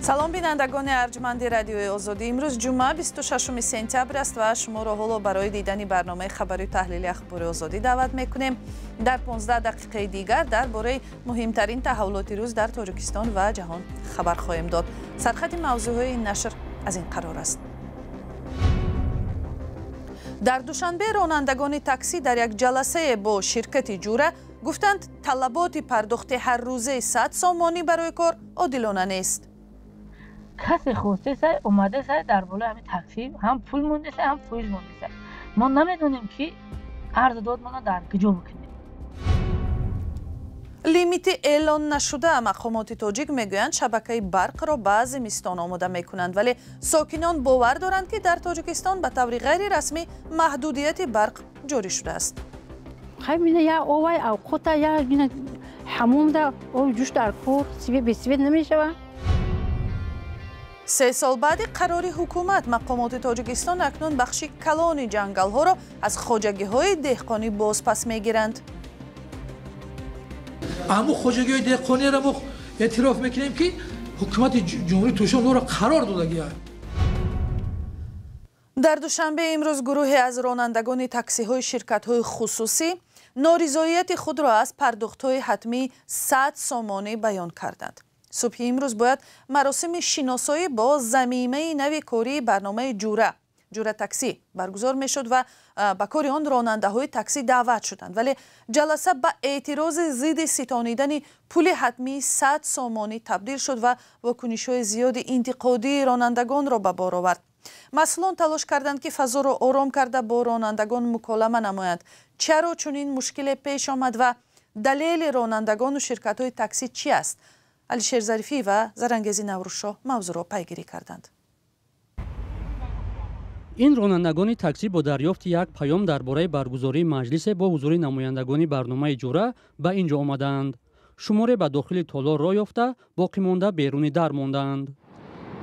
салом бинандагони арҷманди радиои озодӣ. имрӯз ҷумъа 26 сентябр аст ва шуморо ҳоло барои дидани барномаи хабарию таҳлили ахбори озодӣ даъват мекунем. дар 15 дақиқаи дигар дар бораи муҳимтарин таҳаввулоти рӯз дар тоҷикистон ва ҷаҳон хабар хоҳем дод. сархати мавзӯъҳои ин нашр аз ин қарор аст. дар душанбе ронандагони таксӣ дар як ҷаласае бо ширкати ҷура гуфтанд талаботи пардохти ҳаррӯзаи 100 сомонӣ барои кор одилона нест. کسی خواسته سای اومده سای در بالا همین تاکسی هم پول مونده سای هم فویز مونده سای ما نمیدونیم که عرض داد ما در کجا بکنیم. лимити эълон нашуда мақомоти тоҷик мегӯянд шабакаи барқро ба зимистон омода мекунанд, вале сокинон бовар доранд ки дар тоҷикистон ба таври ғайрирасмӣ маҳдудияти барқ ҷорӣ шудааст. خیلی می‌ده یا اوای اوقات یا می‌ده حموم ده او جوش در کور سیب بسیب نمی‌شود. 3 сол баъди қарори ҳукумат мақомоти тоҷикистон акнун бахши калони ҷангалҳоро аз хоҷагиҳои деҳқонӣ бозпас мегиранд. аммо хоҷагиҳои деҳқонеро мо эътироф мекунем ки ҳукумати ҷумҳурии тӯшон онро қарор додагиаст. дар душанбе имрӯз гурӯҳе аз ронандагони таксиҳои ширкатҳои хусусӣ норизоияти худро аз пардохтҳои ҳатмии 100 сомонӣ баён карданд. субҳи имрӯз бояд маросими шиносоӣ бо замимаи нави кории барномаи ҷура таксӣ баргузор мешуд ва ба кори он ронандаҳои таксӣ даъват шуданд, вале ҷаласа ба эътирози зидди ситонидани пули ҳатмии 100 сомонӣ табдил шуд ва вокунишҳои зиёди интиқодии ронандагонро ба бор овард. масъулон талош карданд ки фазоро ором карда бо ронандагон муколама намоянд. чаро чунин мушкиле пеш омад ва далели ронандагону ширкатҳои таксӣ чӣ аст? алишер зарифӣ ва зарангези наврӯзшоҳ мавзӯъро пайгирӣ карданд. ин ронандагони таксӣ бо дарёфти як паём дар бораи баргузории маҷлисе бо ҳузури намояндагони барномаи ҷура ба ин ҷо омаданд. шуморе ба дохили толор роҳ ёфта, боқимонда беруни дар монданд.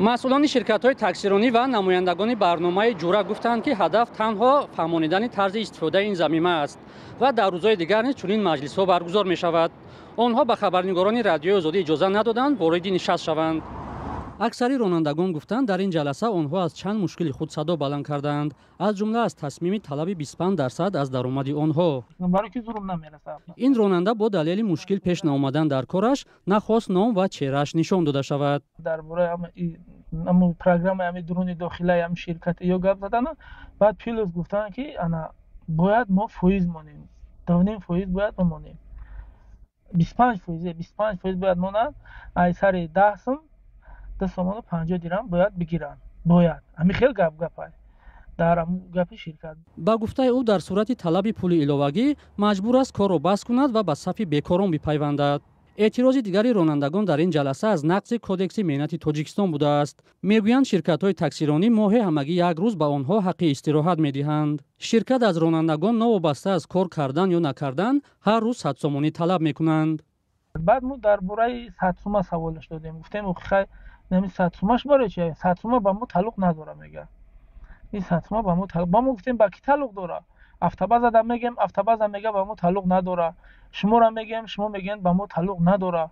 масъулони ширкатҳои таксиронӣ ва намояндагони барномаи ҷура гуфтанд ки ҳадаф танҳо фаҳмонидани тарзи истифодаи ин замима аст ва дар рӯзҳои дигар низ чунин маҷлисҳо баргузор мешавад. онҳо ба хабарнигорони радиои озодӣ иҷоза надоданд вориди нишаст шаванд. аксари ронандагон гуфтанд дар ин ҷаласа онҳо аз чанд мушкили худ садо баланд карданд, аз ҷумла аз тасмими талаби 25% аз даромади онҳо. ин ронанда бо далели мушкил пеш наомадан дар кораш нахост ном ва чеҳрааш нишон дода шавад. дар бораи программаи дуруни дохилаи ширкати ё гап задана, баъд плюс гуфтанд ки ана бояд мо фоиз монем, давнем фоиз бояд монем, 25% бояд монад, ай сари 10 сум 2 сомону 50 дирам бояд бигиранд. бояд ҳами хел гапай дар гапи ширкат. ба гуфтаи ӯ дар сурати талаби пули иловагӣ маҷбур аст корро бас кунад ва ба сафи бекорон бипайвандад. эътирози дигари ронандагон дар ин ҷаласа аз нақси кодекси меҳнати тоҷикистон будааст. мегӯянд ширкатҳои таксиронӣ моҳе ҳамагӣ як рӯз ба онҳо ҳаққи истироҳат медиҳанд. ширкат аз ронандагон новобаста аз кор кардан ё накардан ҳар рӯз 100 сомонӣ талаб мекунанд. баъд мо дар бораи 100 сума саволаш додем, гуфтем хай нами 100 сумаш барои чи? 100 сума ба мо тааллуқ надора мега. ин 100 сума ба мо тааллуқ, ба мо гуфтем ба ки тааллуқ дора? автобаза да мегем, автобаза мега ба мо тааллуқ надора. шуморо мегем, шумо мегем ба мо тааллуқ надора.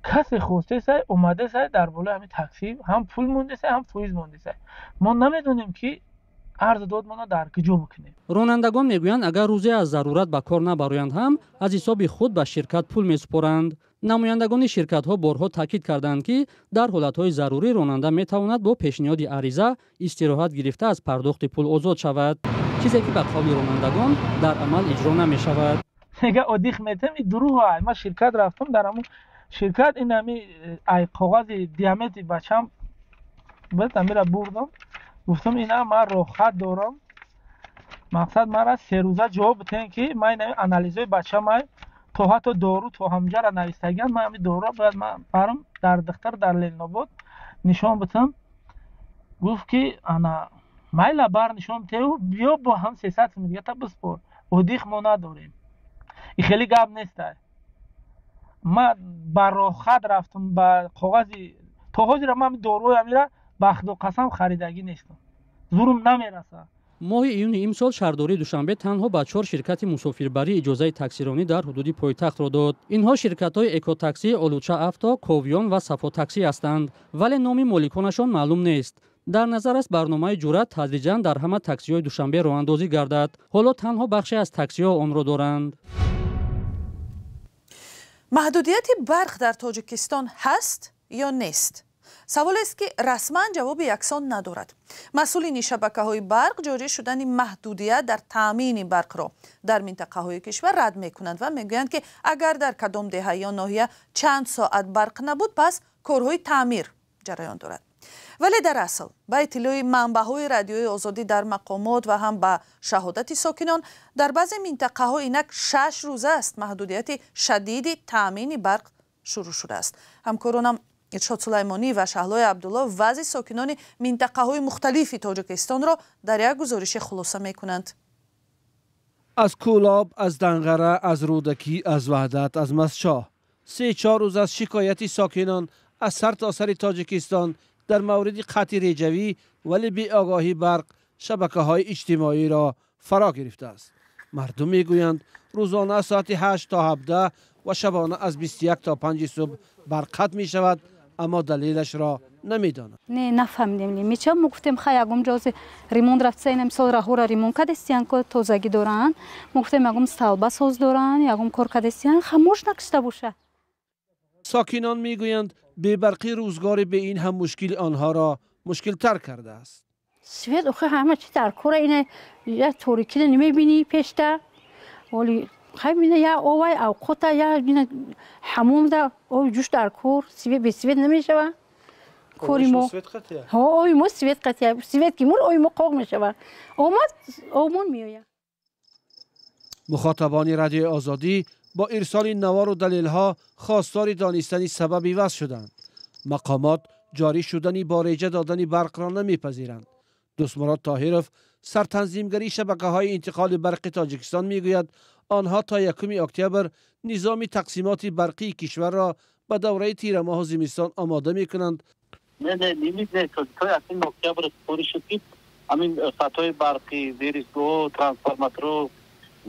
касе хосте сай омаде сай дар болои ҳамин такси ҳам пул монде сай ҳам фоиз монде сай мо намедонем ки арз дод мона дар куҷо бикунем. ронандагон мегӯянд агар рӯзе аз зарурат ба кор набароянд ҳам аз ҳисоби худ ба ширкат пул месупоранд. намояндагони ширкатҳо борҳо таъкид карданд ки дар ҳолатҳои зарурӣ ронанда метавонад бо пешниҳоди ариза истироҳат гирифта аз пардохти пул озод шавад, чизе ки ба қавли ронандагон дар амал иҷро намешавад. мега оддих метем ин дурӯғ ай ман ширкат рафтам дар ҳамун ширкат ин ҳами ай коғази диаметри бачам бад амира бурдам, гуфтам ина ман роҳхат дорам, мақсад мара 3 рӯза ҷавоб битен ки ман ин анализаи бачамай то ҳатто дору то ҳамҷара навистагиам, ман ҳами дору бояд ман барам дар духтар дар Ленинобод нишон битам. гуфт ки ана майла бар нишон битаю биё бо ҳам 300 сум дига та биспор, оддих мо надорем. ин хеле гап нестай. ман ба роҳхат рафтам ба коғази то ҳозира ман дору амира ба худо қасам харидагӣ нестам. зурум намераса. моҳи июни имсол шаҳрдории душанбе танҳо ба 4 ширкати мусофирбарӣ иҷозаи таксиронӣ дар ҳудуди пойтахтро дод. инҳо ширкатҳои Экотакси, Олуча авто, Ковён ва Сафо такси ҳастанд, вале номи моликонашон маълум нест. дар назар аст барномаи ҷура тадриҷан дар ҳама таксиҳои душанбе роҳандозӣ гардад. ҳоло танҳо бахше аз таксиҳо онро доранд. маҳдудияти барқ дар тоҷикистон ҳаст ё нест? саволест ки расман ҷавоби яксон надорад. масъулини шабакаҳои барқ ҷорӣ шудани маҳдудият дар таъмини барқро дар минтақаҳои кишвар рад мекунанд ва мегӯянд ки агар дар кадом деҳа ё ноҳия чанд соат барқ набуд, пас корҳои таъмир ҷараён дорад. вале дар асл ба иттилои манбаъҳои радиои озодӣ дар мақомот ва ҳам ба шаҳодати сокинон, дар баъзе минтақаҳо инак 6 рӯза аст маҳдудияти шадиди таъмини барқ шурӯъ шудааст. ҳамкоронам Иршод Сулаймонӣ ва Шаҳлои Абдулло вазъи сокинони минтақаҳои мухталифи Тоҷикистонро дар як гузориши хулоса мекунанд. аз Кӯлоб, аз Данғара, аз Рӯдакӣ, аз Ваҳдат, аз Мастчоҳ 3-4 рӯз аз шикояти сокинон аз сартосари Тоҷикистон дар мавриди қатъи реҷавӣ вале беогоҳӣ барқ шабакаҳои иҷтимоиро фаро гирифтааст. мардум мегӯянд рӯзона аз соати 8 то 17 ва шабона аз 21 то 5 субҳ барқ қатъ мешавад, аммо далелашро намедонад. Не нафаҳмидем меча мо гуфтем ха ягум ҷози ремонт рафтса ин мисол раҳора ремонт кадестиян ко тозагӣ доранд, мо гуфтем ягум сталба соз доранд, ягум кор кадестиян хамош накшта боша. сокинон мегӯянд бебарқӣ рӯзгори бе ин ҳам мушкили онҳоро мушкилтар кардааст. свет охи ҳама чи дар кора ина я торикӣ намебинӣ пешта оли خیلی یا اوای او قطع یا حموم دا او جوش در کور سویت به سویت نمیشه و کوری مو ها اوی مو سویت قطعه سویت کی مول اوی مو قوق میشه و اومد اومون میویا. مخاطبان رادیو آزادی با ارسال نوار و دلیل‌ها خواستار دانستن سبب وضع شدند. مقامات جاری شدنی با ریجه دادن برق را نمیپذیرند. دوست مراد طاهرов سرتنظیمگری شبکه‌های انتقال برق تاجیکستان میگوید آنها تا 1 اکتبر نظام تقسیمات برقی کشور را به دوره تیر ماه و زمستان آماده می‌کنند. نه لیمیت تا 1 اکتبر سپاری شد که همین خطای برقی زیرسگاه ترانسفورماتور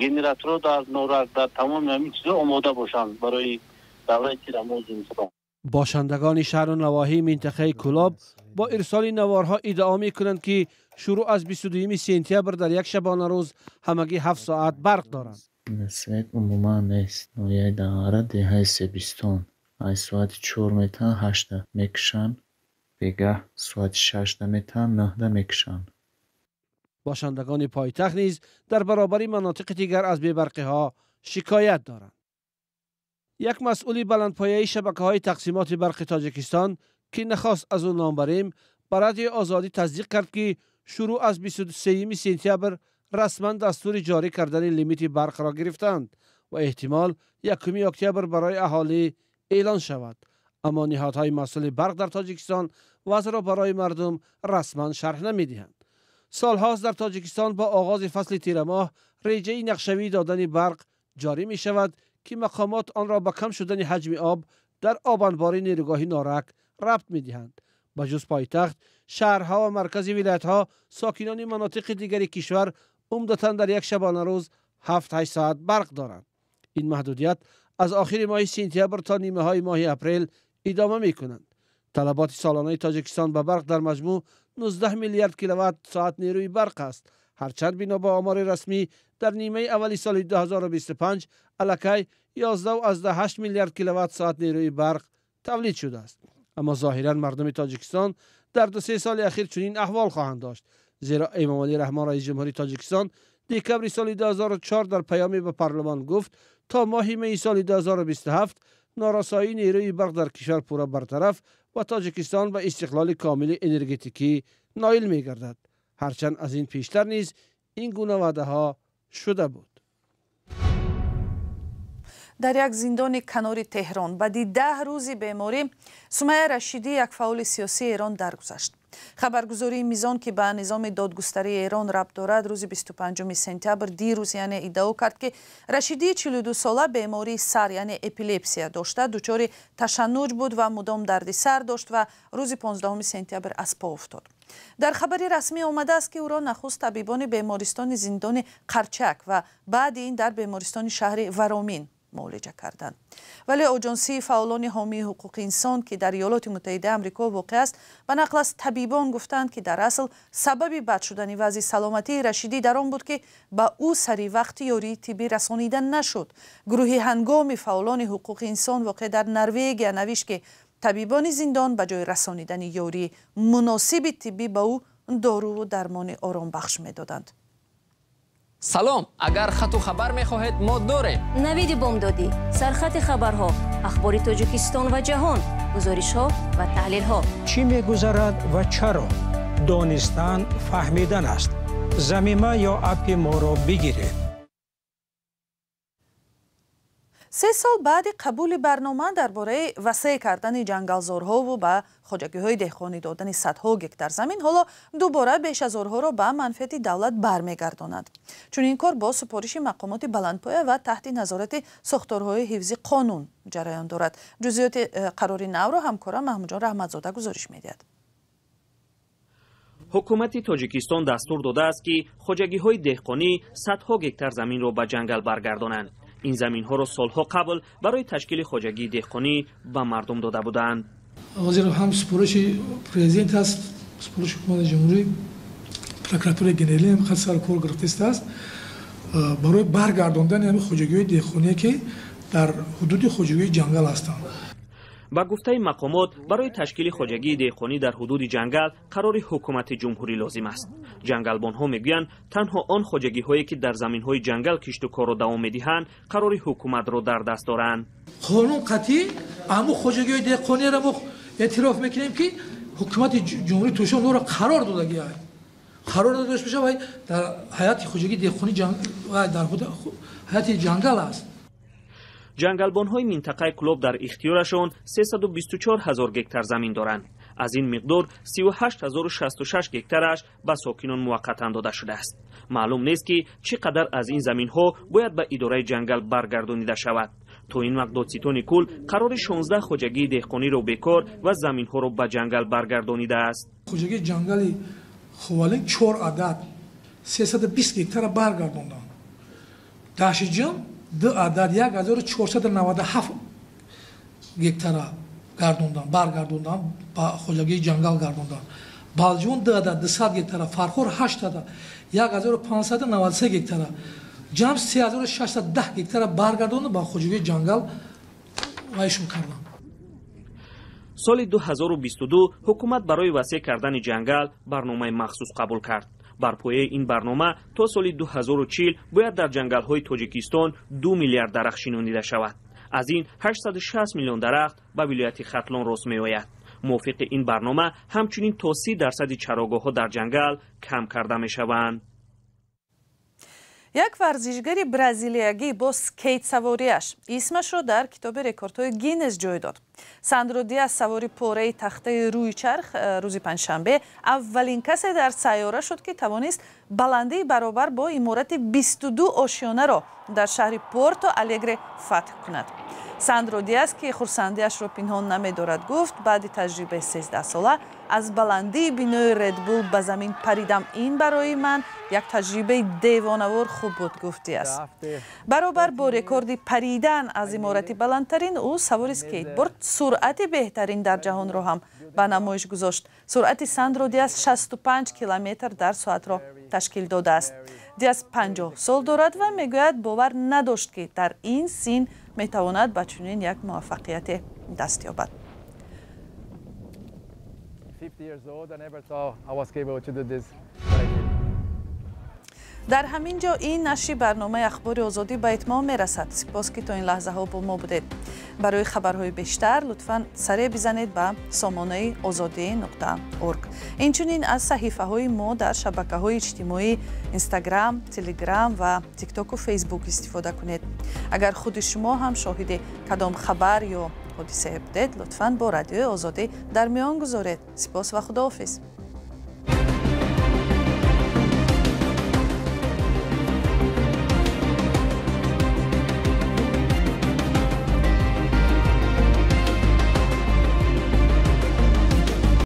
گنراتور در نورک در تمام همین چیزا آماده باشند برای دوره تیر ماه و زمستان. باشندگان شهر و نواحی منطقه کلاب با ارسال نوارها ادعا می‌کنند که شروع از 22 سپتامبر در یک شبانه روز همگی 7 ساعت برق دارند. свет умуман нест, но я дағара деҳаи себистон ай соати 4 метан 8 мекушанд, бегаҳ соати 6 метан 9 мекушанд. باشندگان پایتخت نیز در برابر مناطق دیگر از بی‌برقی‌ها شکایت دارند. یک مسئول بلندپایه شبکه‌های تقسیمات برق تاجیکستان که نخواست از او نام بریم، بر رادیو آزادی تصدیق کرد که شروع از 23 سپتامبر رسما دستور جاری کردن لیمیت برق را گرفتند و احتمال 1 اکتبر برای اهالی اعلان شود. اما نهادهای مسئول برق در تاجیکستان وضع را برای مردم رسما شرح نمی‌دهند. سالهاست در تاجیکستان با آغاز فصل تیر ماه ریجه نقشه‌ای دادن برق جاری می شود که مقامات آن را با کم شدن حجم آب در آب انباری نیروگاه نارک ربط می دهند. با جز پایتخت، شهرها و مرکز ولایت‌ها ساکنان مناطق دیگر کشور عمدتاً در یک شبانه روز 7-8 ساعت برق دارند. این محدودیت از آخر ماه سپتامبر تا نیمه های ماه اپریل ادامه می کنند. طلبات سالانه تاجیکستان به برق در مجموع 19 میلیارد کیلووات ساعت نیروی برق است. هرچند بنا به آمار رسمی در نیمه اولی سال 2025 الکی 11.8 میلیارد کیلووات ساعت نیروی برق تولید شده است. اما ظاهرا مردم تاجیکستان در 2-3 سال اخیر چنین احوال خواهند داشت، زیرا امام علی رحمان رئیس جمهوری تاجیکستان دکبر سال 2004 در پیامی به پارلمان گفت تا ماه می سال 2027 نارسایی نیروی برق در کشور پورا برطرف و تاجیکستان به استقلال کامل انرژتیکی نائل می گردد. هرچند از این پیشتر نیز این گونه وعده ها شده بود. در یک زندان کناری تهران بعد 10 روزی بیماری سمیه رشیدی یک فعال سیاسی ایران درگذشت. خبرگزاری میزان که به نظام دادگستری ایران ربط دارد روز 25 سپتامبر دیروز یعنی ادعا کرد که رشیدی 42 ساله بیماری سر یعنی اپیلپسی داشته، دچار تشنج بود و مدام درد سر داشت و روز 15 سپتامبر از پا افتاد. در خبری رسمی آمده است که او را نخست طبیبان بیمارستان زندان قرچک و بعد این در بیمارستان شهر ورامین معالجه کردند. ولی آژانسی فعالان حامی حقوق انسان که در ایالات متحده آمریکا واقع است به نقل از طبیبان گفتند که در اصل سبب بد شدن وضع سلامتی رشیدی در آن بود که به او سری وقت یاری طبی رسانیده نشد. گروهی هنگام فعالان حقوق انسان واقع در نروژ نوشت که طبیبان زندان به جای رسانیدن یاری مناسب طبی به او دارو و درمان آرام بخش میدادند. سلام، اگر خط و خبر میخواهید ما داریم. نوید بامدادی، سرخط خبرها، اخبار تاجیکستان و جهان، گزارش ها و تحلیل ها. چی میگذرد و چرا؟ دانستن فهمیدن است. ضمیمه یا اپ ما را بگیرید. 3 سال بعد قبول برنامه درباره وسیع کردن جنگلزارها و به خواجگی‌های دهقانی دادن صدها گکتار زمین حالا دوباره بیش از آنها را به منفعت دولت برمیگرداند. چون این کار با سپارش مقامات بلندپایه و تحت نظارت ساختارهای حفظی قانون جریان دارد. جزئیات قرار نو را همکارم محمود جان رحمتزاده گزارش می‌دهد. حکومت تاجیکستان دستور داده است که خواجگی‌های دهقانی صدها گکتار زمین را به جنگل برگردانند. این زمین ها را سالها قبل برای تشکیل خواجگی دهقانی به مردم داده بودند. وزیر هم سپارش پرزیدنت است، سپارش حکومت جمهوری، پروکراتور گنرالی هم خاص سر کار گرفته است برای برگرداندن همین خواجگی‌های دهقانی که در حدود خواجگی جنگل هستند. با گفته مقامات برای تشکیل خواجگی دهقانی در حدود جنگل قرار حکومت جمهوری لازم است. جنگلبانها میگویند تنها آن خواجگی هایی که در زمین های جنگل کشت و کار را دوام میدهند قرار حکومت را در دست دارند. قانون قطعی اما خواجگی های دهقانی را ما اعتراف میکنیم که حکومت جمهوری توشان او را قرار داده است. قرار داده بشه و در حیات خواجگی دهقانی در حیات جنگل است. جنگلبان‌های منطقه کلوب در اختیارشان 324,000 گکتار زمین دارند. از این مقدار 38,066 گکتارش به ساکنان موقتا داده شده است. معلوم نیست که چقدر از این زمین‌ها باید به اداره جنگل برگردانیده شود. تا این وقت دادستان کل قرار 16 خواجگی دهقانی را بکار و زمین‌ها را به جنگل برگردانیده است. خواجگی جنگلی خوالین 4 عدد 320 گکتار برگرداندند. داشتجان 2 عدد 1497 گکتار برگرداندند با خواجگی جنگل گرداندند. بالجون 2 عدد 200 گکتار، فرخور 8 عدد 1593 گکتار، جمع 3610 گکتار برگرداندند با خواجگی جنگل وایشون کردند. سال 2022 حکومت برای وسیع کردن جنگل برنامه مخصوص قبول کرد. بر پایه این برنامه تا سال 2040 باید در جنگل‌های تاجیکستان 2 میلیارد درخت شنانیده شود. از این 860 میلیون درخت به ولایت ختلان راست می‌آید. موافق این برنامه همچنین تا 30% چراگاه‌ها در جنگل کم کرده می‌شوند. یک ورزشگر برزیلیایی با سکیت سواریش اسمش را در کتاب رکوردهای گینز جای داد. ساندرو دیاز سواری پاره تخته روی چرخ روز پنجشنبه اولین کسی در سیاره شد که توانست بلندی برابر با عمارت 22 آشیانه را در شهر پورتو الگره فتح کند. ساندرو دیاز که خرسندیش را پنهان نمی‌دارد گفت بعد تجربه 13 ساله از بلندی بینای ردبول به زمین پریدم، این برای من یک تجربه دیوانه‌وار خوب بود گفتی است. برابر با رکورد پریدن از عمارت بلندترین او سوار اسکیتبورد سرعت بهترین در جهان را هم به نمایش گذاشت. سرعت ساندرو دیاز 65 کیلومتر در ساعت را تشکیل داده است. دیاز 50 سال دارد و میگوید باور نداشت که در این سن میتواند به چنین یک موفقیت دست یابد. در همین جا این نشر برنامه اخبار آزادی به اتمام میرسد. سپاس که تا این لحظه ها با ما بودید. برای خبرهای بیشتر لطفاً سری بزنید به سامانه azadi.org. اینچنین از صحیفه های ما در شبکه های اجتماعی اینستاگرام، تلگرام و تیک تاک و فیسبوک استفاده کنید. اگر خود شما هم شاهد کدام خبر یا حادثه بودید لطفاً با رادیو آزادی در میان گذارید. سپاس و خداحافظ.